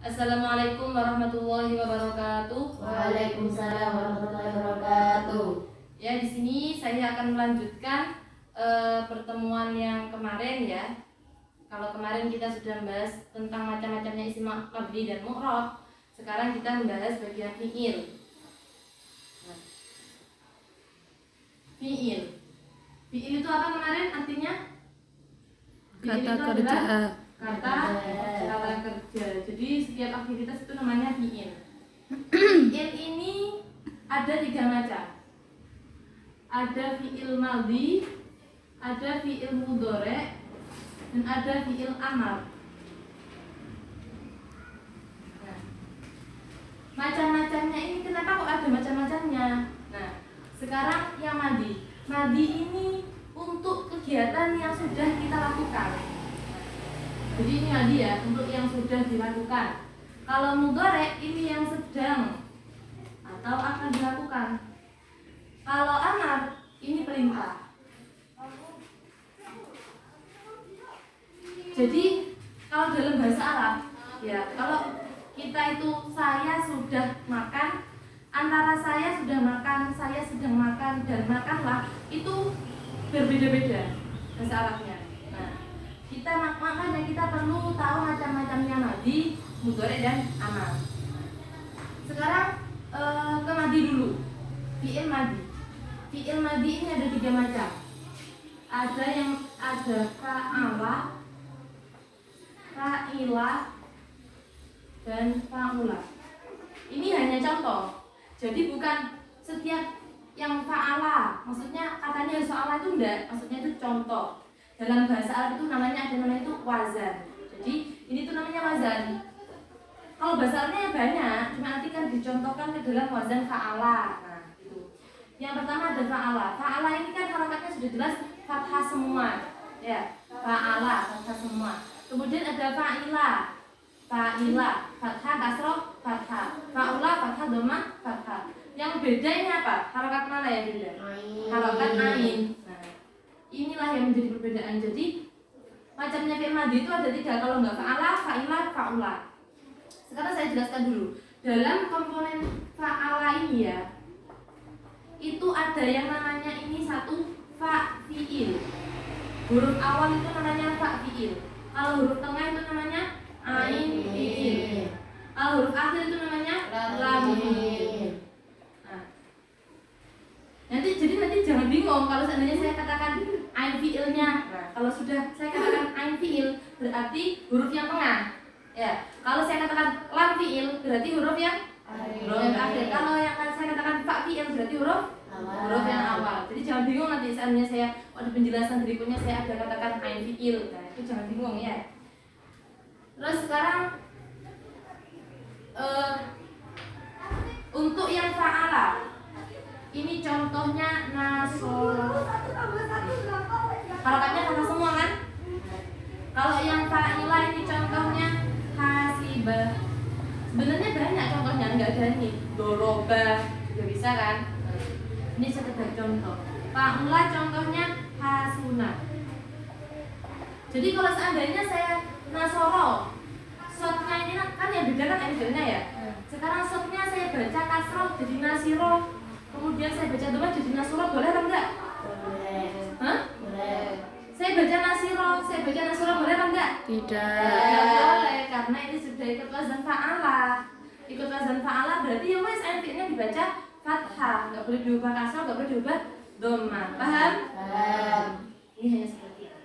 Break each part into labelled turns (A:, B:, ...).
A: Assalamualaikum warahmatullahi wabarakatuh.
B: Waalaikumsalam warahmatullahi wabarakatuh.
A: Ya, di sini saya akan melanjutkan pertemuan yang kemarin ya. Kalau kemarin kita sudah membahas tentang macam-macamnya isim mabni dan mu'rab, sekarang kita membahas bagian fi'il. Nah, fi'il. Fi'il itu apa kemarin artinya? Fi'il
C: Kata
A: itu
C: kerja.
A: adalah kata kerja. Jadi setiap aktivitas itu namanya fi'il. Fi'il ini ada 3 macam. Ada fi'il madhi, ada fi'il mudhari', dan ada fi'il amar. Nah, macam-macamnya ini kenapa kok ada macam-macamnya? Nah, sekarang yang madhi. Madhi ini untuk kegiatan yang sudah kita lakukan. Jadi ini madhi ya, untuk yang sudah dilakukan. Kalau mudhari' ini yang sedang atau akan dilakukan. Kalau amar ini perintah. Jadi kalau dalam bahasa Arab ya, kalau kita itu saya sudah makan, antara saya sudah makan, saya sedang makan, dan makanlah itu berbeda-beda bahasa Arabnya. Nah, makanya kita perlu tahu macam-macamnya madhi, mudhari' dan amar. Sekarang ke madhi dulu. Fi'il madhi. Fi'il madhi ini ada 3 macam. Ada yang ada fa'ala, fa'ilah, dan fa'ula. Ini hanya contoh. Jadi bukan setiap yang fa'ala, maksudnya katanya fa'ala itu enggak, maksudnya itu contoh. Dalam bahasa Arab itu namanya itu wazan. Jadi ini tuh namanya wazan. Kalau bahasa Arabnya banyak, cuma nanti kan dicontohkan ke dalam wazan fa'ala. Nah, itu. Yang pertama ada fa'ala. Fa'ala ini kan harakatnya sudah jelas fathah semua. Ya, fa'ala fathah semua. Kemudian ada fa'ilah. Fa'ilah, fathah kasroh, fathah. Fa'ula, fathah dhammah, fathah. Yang beda ini apa? Harakat mana yang beda? Harakat ain. Nah, inilah yang menjadi perbedaan. Jadi macamnya fi'il madhi itu ada 3. Kalau enggak fa'ala, fa'ilah, fa'ula. Sekarang saya jelaskan dulu. Dalam komponen fa'ala ini ya, itu ada yang namanya ini satu fa fi'il. Huruf awal itu namanya fa fi'il. Kalau huruf tengah itu namanya ain fi'il. Kalau huruf akhir itu namanya lam fi'il. Nah, nanti jangan bingung kalau seandainya saya katakan ain fi'ilnya. Nah, kalau sudah saya katakan ain fi'il berarti huruf yang tengah. Ya, kalau saya katakan lam fi'il berarti huruf yang akhir. Kalau yang saya katakan fa fi'il berarti huruf yang awal. Jadi jangan bingung nanti seandainya saya di penjelasan berikutnya saya ada katakan ain fi'il. Nah, itu jangan bingung ya. Terus sekarang untuk yang fa'ala ini contohnya nasoro. Harakatnya kata semua kan? Kalau yang fa'ilah ini contohnya hasibah. Sebenarnya banyak contohnya, enggak ada nih. Doroba juga bisa kan? Ini sekedar contoh. Fa'ula contohnya hasuna. Jadi kalau seandainya saya nasoro, shotnya ini kan yang beda kan angle-nya ya. Sekarang shotnya saya baca kasroh jadi nasiro, kemudian saya baca dhammah jadi nasuro, boleh atau enggak?
B: Boleh.
A: Hah?
B: Boleh.
A: Saya baca nasiro boleh atau enggak?
C: Tidak.
A: Enggak boleh karena ini sudah ikut wazan fa'ala. Ikut wazan fa'ala berarti ya wes nya dibaca fathah, enggak boleh diubah kasroh, enggak boleh diubah dhammah. Paham?
B: Paham.
A: Ini hanya seperti itu.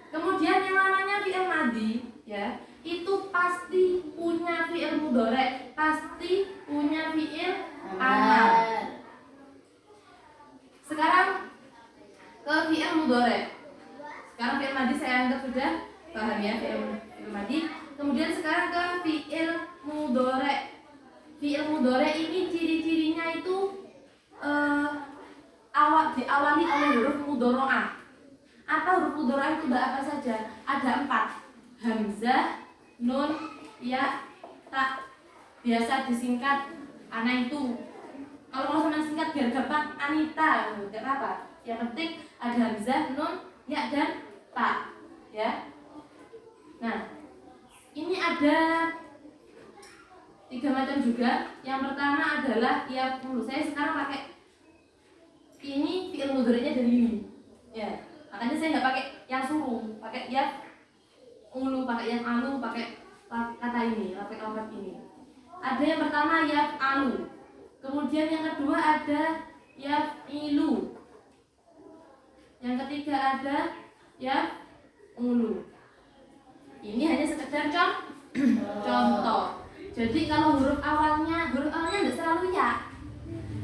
A: Kemudian yang namanya fi'il madhi ya, itu pasti punya fi'il mudhari', pasti punya fi'il amar. Sekarang ke fi'il mudhari'. Sekarang fi'il madhi saya anggap sudah paham ya fi'il madhi. Kemudian sekarang ke fi'il mudhari'. Fi'il mudhari' ini ciri-cirinya itu diawali oleh huruf mudhari'ah. Apa huruf mudhari'ah itu apa saja? Ada 4. Hamzah, nun, ya, ta. Biasa disingkat ana itu. Kalau mau sama singkat biar gampang Anita, enggak apa-apa. Yang penting ada hamzah, nun, ya dan ta. Ya. Nah, ini ada 3 macam juga. Yang pertama adalah yaf'ulu. Saya sekarang pakai ini fi'il mudhari'nya dari ini. Ya, makanya saya nggak pakai yang suruh, pakai yaf'ulu, pakai yaf'alu, pakai kata ini, pakai lafaz ini. Ada yang pertama yaf'alu. Kemudian yang kedua ada yaf'ilu. Yang ketiga ada yaf'ulu. Ini hanya sekedar contoh. Jadi kalau huruf awalnya nggak selalu ya.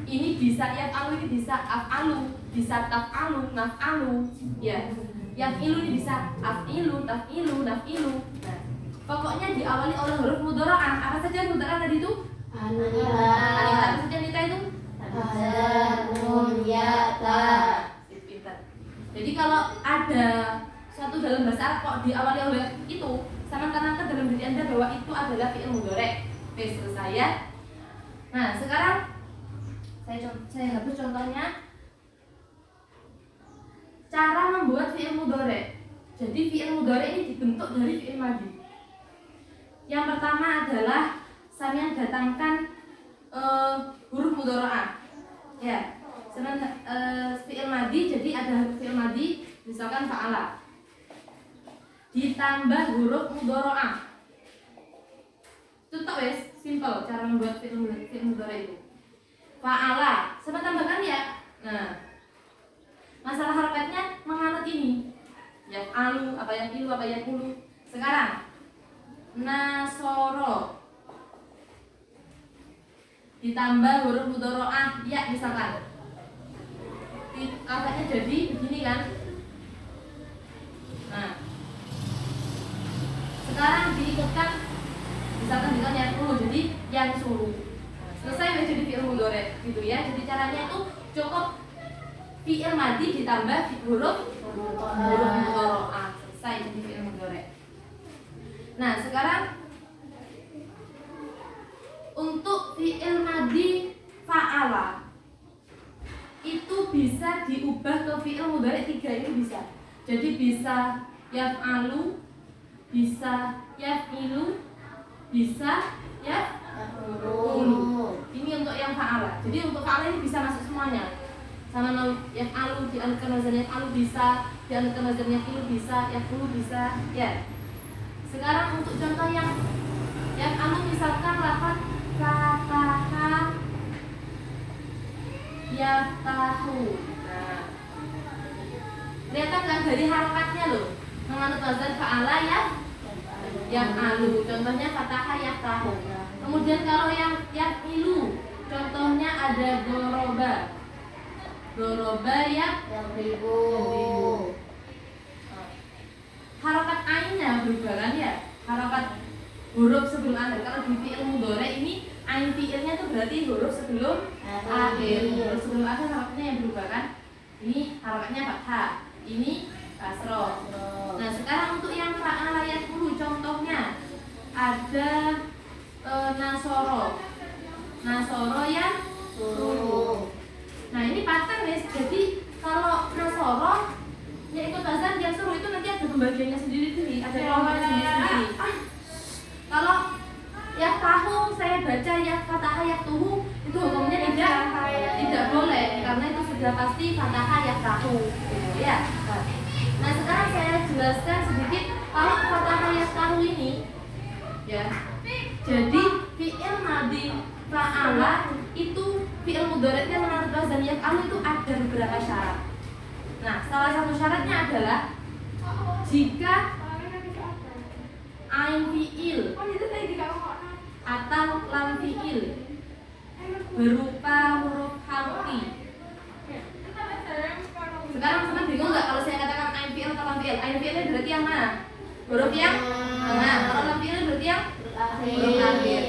A: Ini bisa yaf'alu, ini bisa af'alu, bisa taf'alu, naf'alu. Ya, yaf'ilu ini bisa af'ilu, taf'ilu, naf'ilu. Nah, pokoknya diawali oleh huruf mudhara'ah. Apa saja mudhara'ah tadi itu? Alif. Apa saja Nita itu?
B: Nun, ya, ta.
A: Pintar. Jadi kalau ada suatu dalam bahasa Arab kok diawali oleh itu, sama-sama dalam diri Anda bahwa itu adalah fi'il mudhari'. Oke, selesai ya. Nah, sekarang saya hapus contohnya. Cara membuat fi'il mudhari'. Jadi fi'il mudhari' ini dibentuk dari fi'il madhi. Yang pertama adalah sampeyan datangkan huruf mudhara'ah. Ya. Fi'il madhi, jadi ada huruf fi'il madhi, misalkan fa'ala. Ditambah huruf mudhara'ah. Itu tok wes, simple cara membuat fi'il mudhari' itu. Fa'ala, sama tambahkan ya. Nah, masalah harokatnya menganut ini. Yaf'alu, apa yaf'ilu, apa yaqulu. Sekarang nasoro ditambah huruf mudhara'ah ya misalkan. Katanya jadi begini kan. Nah, sekarang diikutkan misalkan dengan yaqulu, jadi yang suruh. Selesai jadi fi'il mudhari' gitu ya. Jadi caranya itu cukup fi'il madhi ditambah huruf mudhara'ah. Selesai jadi fi'il mudhari'. Nah, sekarang untuk fi'il madhi fa'ala itu bisa diubah ke fi'il mudhari' 3 ini bisa. Jadi bisa yaf'alu, bisa yaf'ilu, bisa yaf'ulu. Ini untuk yang fa'ala. Jadi untuk fa'ala ini bisa masuk semuanya. Sama yaf'alu dialihkan wazan yaf'alu bisa, dialihkan wazan yaf'ilu bisa, yaf'ulu bisa, ya. Sekarang untuk contoh yang yaf'alu misalkan lafaz fataha yaftahu. Nah, kelihatan kan dari harokatnya loh, menganut wazan fa'ala yaf'alu. Contohnya fataha yaftahu. Kemudian kalau yang yaf'ilu, contohnya ada doroba. Doroba yadribu. Harokat ainnya berubah kan ya? Harokat huruf sebelum akhir. Kalau di fi'il mudhari' ini ain fi'ilnya itu berarti huruf sebelum akhir. Huruf sebelum akhir harokatnya yang berubah kan? Ini harokatnya fathah, ini kasroh. Nah, sekarang untuk yang fa'ala yaqulu contohnya ada nasoro. Nasoro yang suruh. Nah, ini pattern guys. Jadi kalau nasoro ya ikut wazan yang suruh itu nanti ada pembagiannya sendiri-sendiri, ada kelompoknya sendiri-sendiri. Kalau ya tahu saya baca ya fatahah ya tuhu itu hukumnya tidak boleh karena itu sudah pasti fatahah ya tahu gitu ya. Nah, sekarang saya jelaskan sedikit kalau fatahah ya tahu ini ya. Jadi fi'il madhi fa'ala itu fi'il mudhari'nya menurut wazan yaf'alu itu ada beberapa syarat. Nah, salah satu syaratnya adalah jika ain fi'il atau lam fi'il berupa huruf halqi. Sekarang teman bingung nggak kalau saya katakan ain fi'il atau lam fi'il? Ain fi'ilnya berarti yang mana? Huruf yang tengah. Kalau lam fi'il berarti yang huruf akhir.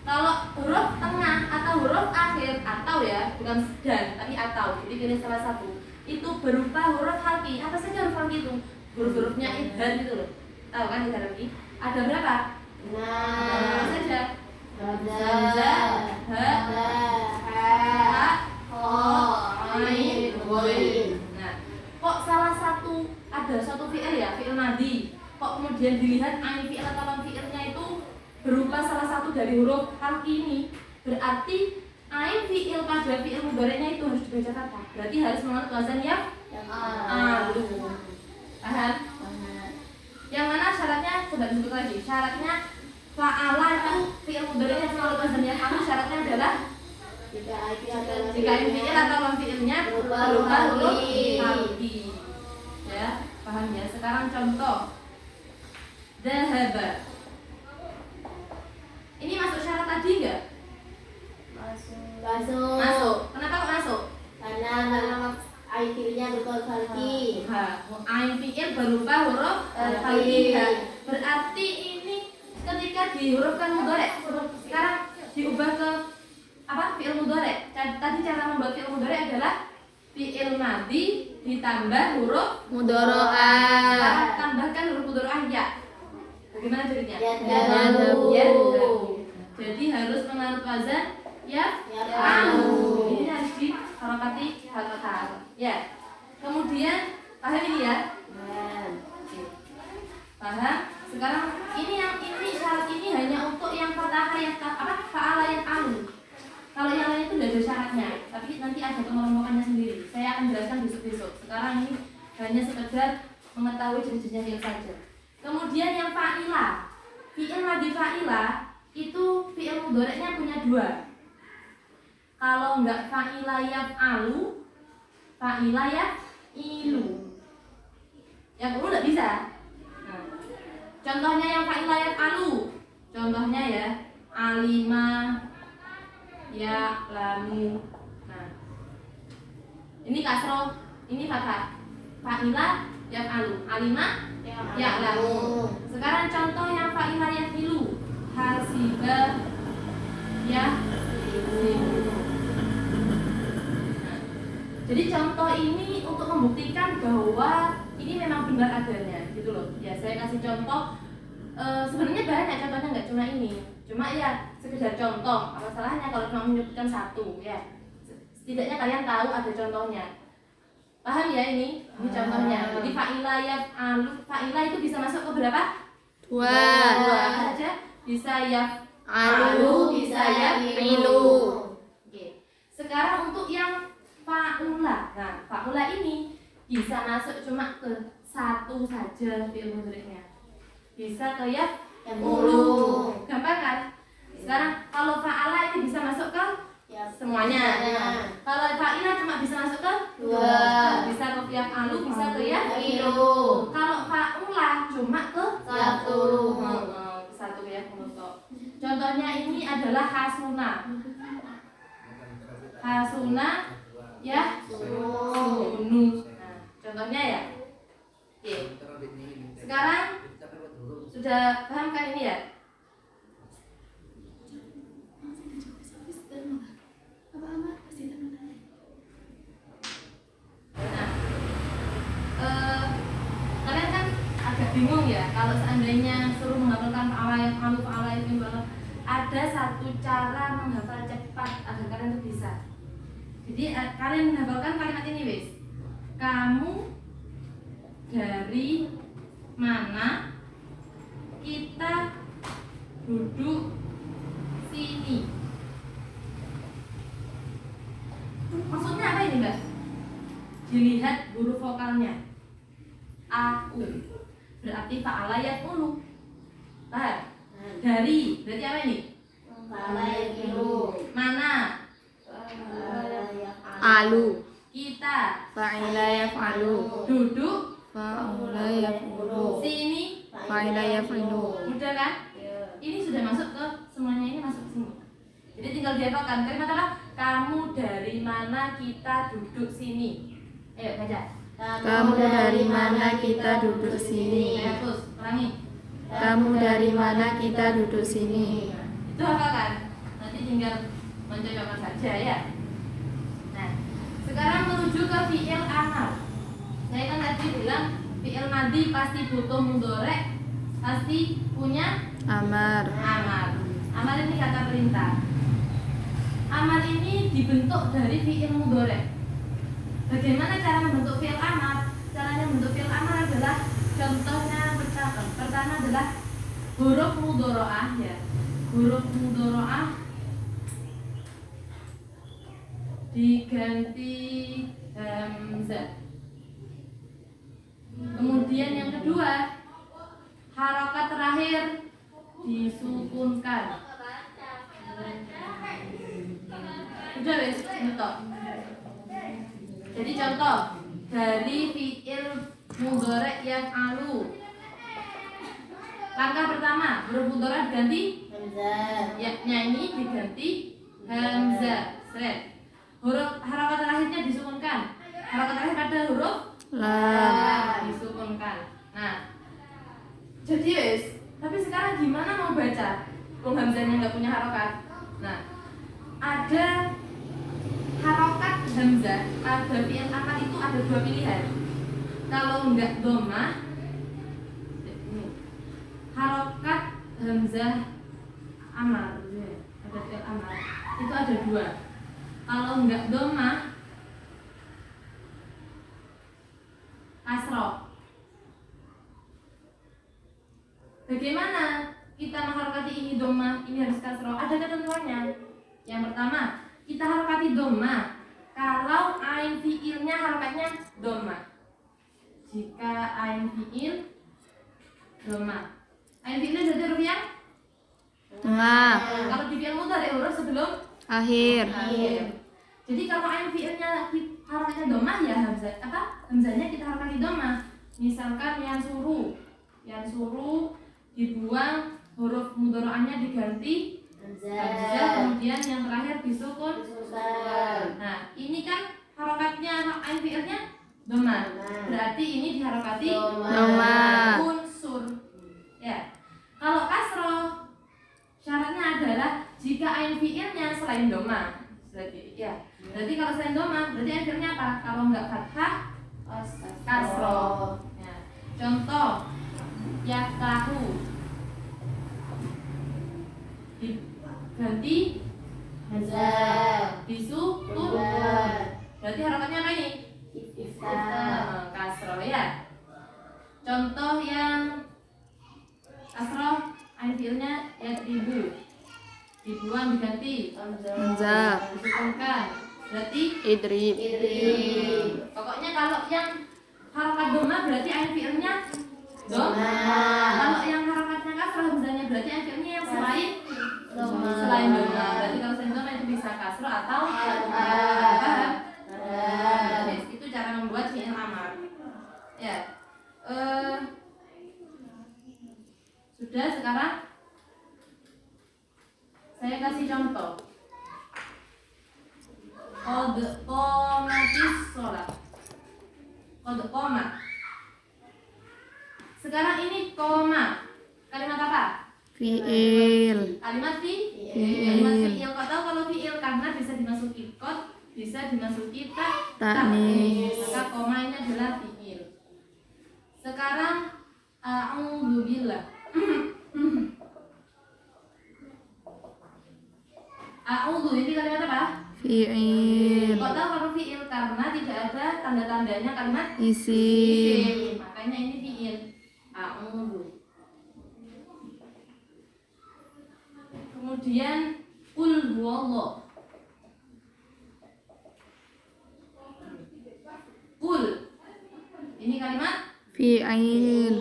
A: Kalau huruf tengah atau huruf akhir atau ya bukan dan tapi atau, jadi pilih salah satu. Itu berupa huruf halqi. Apa saja huruf halqi itu? Huruf-hurufnya idgham itu loh. Tahu kan idgham ini? Ada berapa? Apa saja? Hamzah, ha, ain, ghain. Nah, kok salah satu ada satu fi'il ya, fi'il madhi. Kok kemudian dilihat ain fi'il atau lam fi'ilnya itu berupa salah satu dari huruf halki ini, berarti ain fiil pada fiil mudhari'nya itu harus dibaca fathah. Berarti harus menurut wazan alu. Paham? Yang mana syaratnya? Coba disebut lagi. Syaratnya fa'ala itu fiil mudhari'nya menurut wazan alu, syaratnya adalah jika ain fiil atau lam fiilnya berubah huruf halki. Ya, paham ya? Sekarang contoh. Dhahaba. Ini masuk syarat tadi enggak? Masuk. Kenapa kok masuk?
B: Karena ain fiilnya berupa halki.
A: Ain fiil berupa huruf halki. Berarti ini ketika dihurufkan mudhari', sekarang diubah ke apa? Fiil mudhari'. Tadi cara membuat fiil mudhari' adalah fiil madhi ditambah huruf
B: Mudhari'ah.
A: Tambahkan huruf mudhari'ah ya. Bagaimana ceritanya?
B: Yadhabu.
A: Jadi harus menurut wazan
B: Yaf'alu.
A: ini harus diharokati fathah. Ya. Kemudian paham ini ya? Oke. Paham? Sekarang ini syarat ini hanya untuk yang fathah yang fa'ala yang alu. Kalau yang lain itu tidak ada syaratnya, tapi nanti ada pengelompokannya sendiri. Saya akan jelaskan besok-besok. Sekarang ini hanya sekedar mengetahui jenis-jenisnya fiil saja. Kemudian yang fa'ila, fiil madhi fa'ila itu fiil mudhari'nya punya dua. Kalau enggak fa'ila yaf'alu, fa'ila yaf'ilu. Yang perlu enggak bisa. Nah, contohnya yang fa'ila yaf'alu. Contohnya ya, alima ya'lamu. Nah, ini kasroh, ini fathah. Fa'ila yaf'alu, alima ya'lamu. Sekarang contoh yang fa'ila yaf'ilu, hasiba yahsibu. Nah, jadi contoh ini untuk membuktikan bahwa ini memang benar adanya, gitu loh. Ya, saya kasih contoh. Sebenarnya banyak contohnya, nggak cuma ini. Cuma ya sekedar contoh. Apa salahnya kalau cuma menyebutkan satu ya? Setidaknya kalian tahu ada contohnya. Paham ya ini? Ini contohnya. Jadi fa'ila yaf'alu, fa'ila itu bisa masuk ke berapa?
B: Dua.
A: Apa saja? Bisa yaf'alu, bisa yaf'ilu. Oke. Sekarang untuk yang fa'ula. Nah, fa'ula ini bisa masuk cuma ke satu saja fi'il mudhari'nya. Bisa ke yaf'ulu. Gampang kan? Sekarang kalau fa'ala ini bisa masuk ke semuanya. Kalau fa'ila cuma bisa masuk ke
B: dua.
A: Bisa ke yaf'alu, bisa ke yaf'ilu. Kalau fa'ula cuma ke
B: satu.
A: Satu ya untuk. Contohnya ini adalah hasuna. Hasuna ya sunu. Nah, contohnya ya. Oke. Sekarang sudah paham kan ini ya? Kalian kan agak bingung ya kalau seandainya suruh menghafalkan fa'ala yaf'alu, fa'ala yaf'ilu. Ada satu cara menghafal cepat agar kalian itu bisa. Jadi kalian menghafalkan kalimat ini wis. Kamu dari mana? Kita duduk sini. Maksudnya apa ini, Mbak? Dilihat huruf vokalnya. Aku. Berarti fa'ala yaf'ulu. Paham? Dari. Berarti apa ini?
B: Fa'ala yaf'ilu.
A: Mana?
B: Alu.
A: Kita.
B: Fa'ila yaf'alu.
A: Duduk.
B: Fa'ula yaf'ulu.
A: Sini.
B: Fa'ila yaf'ilu.
A: Mudah kan? Ini sudah masuk ke semuanya, ini masuk ke sini. Jadi tinggal dihafalkan. Kalimat apa? Kamu dari mana? Kita duduk sini. Ayo baca.
B: Kamu dari mana? Kita duduk sini.
A: Terus ulangi.
B: Kamu dari mana? Kita duduk sini.
A: Itu hafalkan. Nanti tinggal mencoba saja ya. Nah, sekarang menuju ke fi'il amar. Saya kan tadi bilang fi'il madhi pasti butuh mudhari', pasti punya
B: Amar.
A: amar. Amar ini kata perintah. Amar ini dibentuk dari fi'il mudhari'. Bagaimana cara membentuk fi'il amar? Caranya membentuk fi'il amar adalah contohnya pertama adalah huruf mudhari'ah ya. huruf mudharaah diganti hamzah. Kemudian yang kedua, harokat terakhir disukunkan. Udah wes, contoh. Jadi contoh dari fi'il mudhari' yaf'alu. Langkah pertama, huruf mudhari' diganti
B: Hamzah.
A: ya-nya ini diganti hamzah. Seret. Huruf harokat terakhirnya disukunkan. Harokat terakhir pada huruf
B: Lam.
A: disukunkan. Nah, jadi wes. Tapi sekarang gimana mau baca? Kalau hamzahnya nggak punya harokat. Nah, ada harokat hamzah pada fi'il amar itu ada dua pilihan. Kalau nggak dhammah, harokat hamzah amar, ada fi'il amar itu ada dua. Kalau nggak dhammah, kasroh. Bagaimana kita mengharokati ini dhammah, ini harus kasroh? Ada ketentuannya. Yang pertama, kita harokati dhammah kalau ain fiilnya harokatnya dhammah. Jika ain fiil dhammah, ain fiilnya jadi huruf yang
B: Tengah.
A: kalau di fiil mudhari huruf sebelum
B: Akhir.
A: Jadi kalau ain fiilnya harokatnya dhammah ya hamzah hamzahnya kita harokati dhammah. Misalkan yang suruh dibuang, huruf mudhari'ahnya diganti hamzah, kemudian yang terakhir disukun. Nah, ini kan harokatnya ain fiilnya dhammah. Berarti ini diharokati
B: Dhammah.
A: unsur. Ya. Kalau kasroh syaratnya adalah jika ain fiilnya selain dhammah. Berarti kalau selain dhammah, berarti ain fiilnya apa? Kalau enggak fathah, kasroh. Ya. Contoh yaftahu diganti
B: Hamzah.
A: disukun. Berarti harokatnya apa ini? Kasroh ya. Contoh yang kasroh ain fiilnya yadribu dibuang diganti
B: Hamzah.
A: disukunkan. Berarti
B: Idrib.
A: pokoknya kalau yang harokat dhammah berarti ain fiilnya dhammah. Kalau yang harokatnya kasroh hamzahnya berarti ain fiilnya yang selain dhammah. Berarti kalau selain dhammah itu bisa kasroh atau paham? Itu cara membuat fi'il amar. Ya. Sudah, sekarang saya kasih contoh. Qad qamatis shalah. Qad qama. Sekarang ini koma. Kalimat apa?
B: Fi'il.
A: Kalimat
B: Fi'il.
A: Kalimat fi'il. Kau tahu kalau fi'il karena bisa dimasuki qad, bisa dimasuki
B: Ta'nis.
A: maka koma ini adalah fi'il. Sekarang a'udzubillah. A'udzu ini kalimat apa?
B: Fi'il.
A: Kau tahu kalau fi'il karena tidak ada tanda-tandanya kalimat
B: Isim.
A: makanya ini fi'il. A'udzu. Kemudian qul huwallah. Qul ini kalimat
B: Fi'il.
A: fi'il.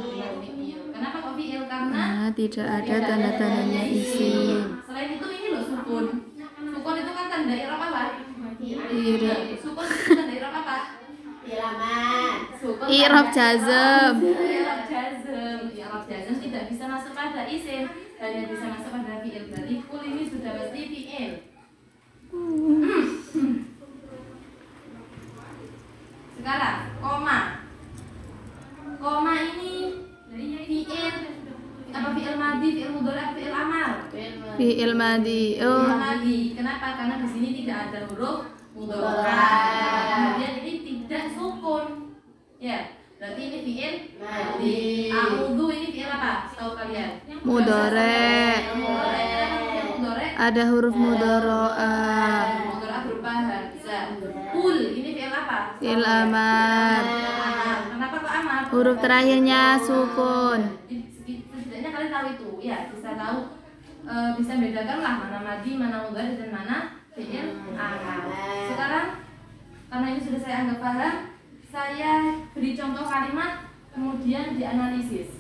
A: Kenapa kok fi'il? Karena
B: Karena tidak ada tanda-tandanya isim.
A: selain itu ini loh sukun. Sukun itu kan tanda i'rab apa?
B: I'rab.
A: Sukun itu tanda i'rab apa? Sukun
B: I'rab
A: tanda
B: jazm.
A: I'rab jazm. I'rab jazm tidak bisa masuk pada isim, hanya bisa masuk pada fi'il. Berarti kul ini sudah pasti fi'il. Sekarang koma. Koma ini fi'il apa fi'il madhi, fi'il mudhari', fi'il amar?
B: Fi'il madhi.
A: Fi'il
B: Oh,
A: madhi. Kenapa? Karena di sini tidak ada huruf mudhari'. Kemudian ini tidak sukun. Ya, berarti ini fi'il madhi. A'udzu ini fi'il apa? Tahu kalian?
B: mudhari'.
A: Mudhari'. Fi'il mudhari'.
B: Ada huruf mudhari'ah.
A: Mudhari' berupa hamzah. Kul ini fi'il apa?
B: Fi'il amar.
A: Amar. Kenapa kok amar?
B: Huruf terakhirnya sukun.
A: Setidaknya kalian tahu itu, ya bisa tahu bisa bedakan lah mana madi, mana mudhari, dan mana fi'il amar. Sekarang karena ini sudah saya anggap paham, saya beri contoh kalimat kemudian dianalisis.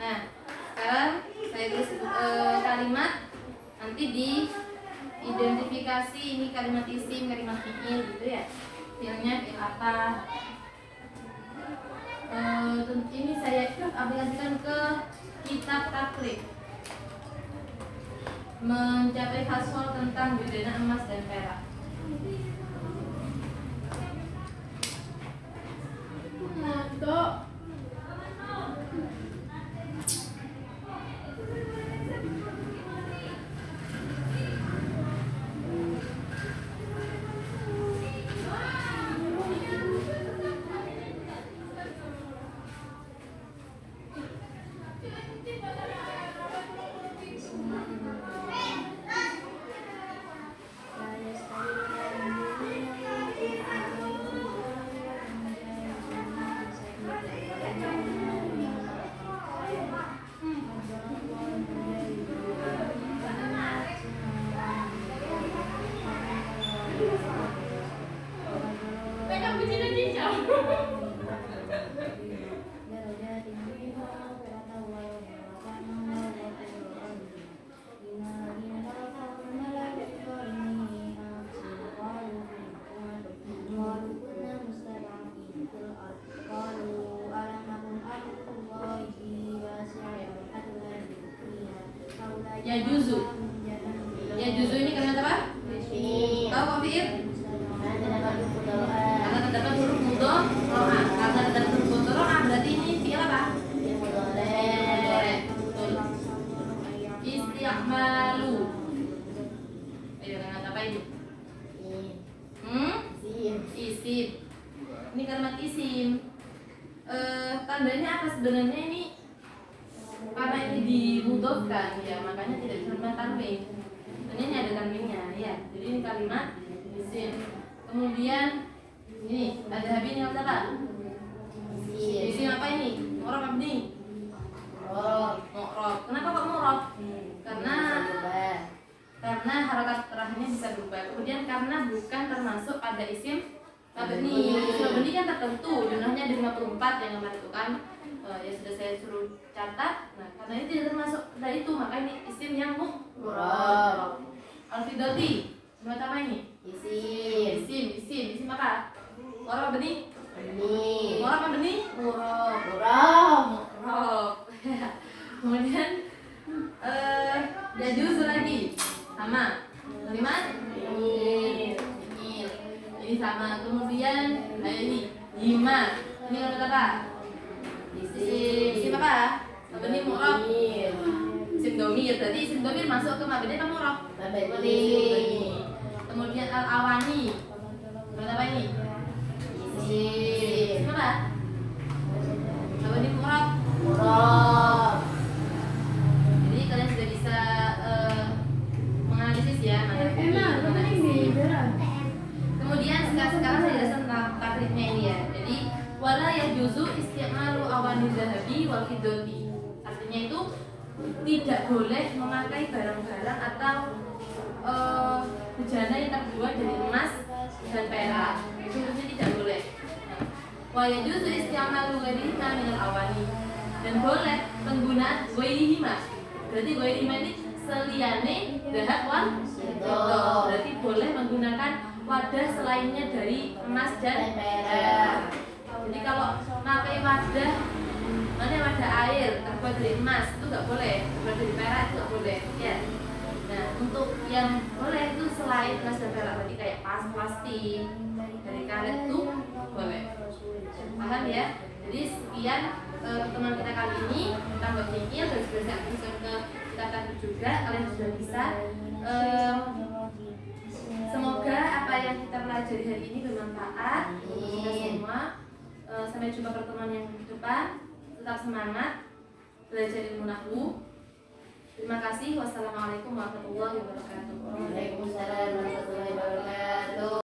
A: Nah, sekarang saya tulis kalimat, nanti diidentifikasi ini kalimat isim, kalimat fi'il gitu ya. Fi'ilnya fi'il apa? Ini saya aplikasikan ke kitab taklid mencapai fasal tentang bedanya emas dan perak. Ngantuk. Ya juzu. Ya juzu ini kalimat apa? Tahu kok fi'il? Karena terdapat huruf mudhari. Karena terdapat huruf mudhari berarti ini fi'il apa? Mudhari. Betul. Isti'malu. Ayo kalimat apa ini? Isim. Ini kalimat isim. Tandanya apa sebenarnya ini? Karena ini dimudhofkan ya, makanya tidak bisa tanwin. Ini ada tanwinnya ya. Jadi ini kalimat isim. Kemudian ini ada habis ini apa? Isim apa ini? Mu'rab apa ini? Mu'rab. Kenapa kok mu'rab? Karena harakat terakhirnya bisa berubah. Kemudian karena bukan termasuk pada isim mabni. Isim mabni kan tertentu, jumlahnya ada 54 yang kemarin itu kan. Ya sudah saya suruh catat. Nah, karena ini tidak termasuk dari itu, maka ini isim yang mu'rab. Al-fidati, kalimat apa ini? Isim apa? Mu'rab apa ini? Mu'rab apa ini? Mu'rab. Kemudian juz lagi sama kalimat ini sama. Kemudian ini lima, ini kalimat apa? Isim apa? Apa ini mu'rab? Isim domir. Berarti isim domir masuk ke mabni apa mu'rab? Mabni. Kemudian al-awani. Apa ini? Isim apa? Apa ini mu'rab? Jadi kalian sudah bisa menganalisis ya mana isim. Kemudian sekarang saya jelaskan tentang taklidnya ini ya. Jadi wala yajuzu isti'malu awani zahabi wal fiddati. Artinya itu tidak boleh memakai barang-barang atau bejana yang terbuat dari emas dan perak. Itu tidak boleh. Wa yajuzu isti'malu ghairihima minal awani. Dan boleh penggunaan ghairihima. Berarti ghairihima ini seliane zahab wal fiddah. Berarti boleh menggunakan wadah selainnya dari emas dan perak. Jadi kalau pakai wadah, mana wadah air terbuat dari emas itu nggak boleh, terbuat dari perak itu nggak boleh, ya. Nah untuk yang boleh itu selain emas dan perak, berarti kayak plastik dari karet itu boleh. Paham ya? Jadi sekian pertemuan kita kali ini tentang bab fikih, dan sudah saya aplikasikan ke kita tadi juga, kalian sudah bisa. Semoga apa yang kita pelajari hari ini bermanfaat untuk kita semua. Sampai jumpa pertemuan yang depan. Tetap semangat belajar ilmu nahwu. Terima kasih. Wassalamualaikum warahmatullahi wabarakatuh.
B: Waalaikumsalam warahmatullahi wabarakatuh.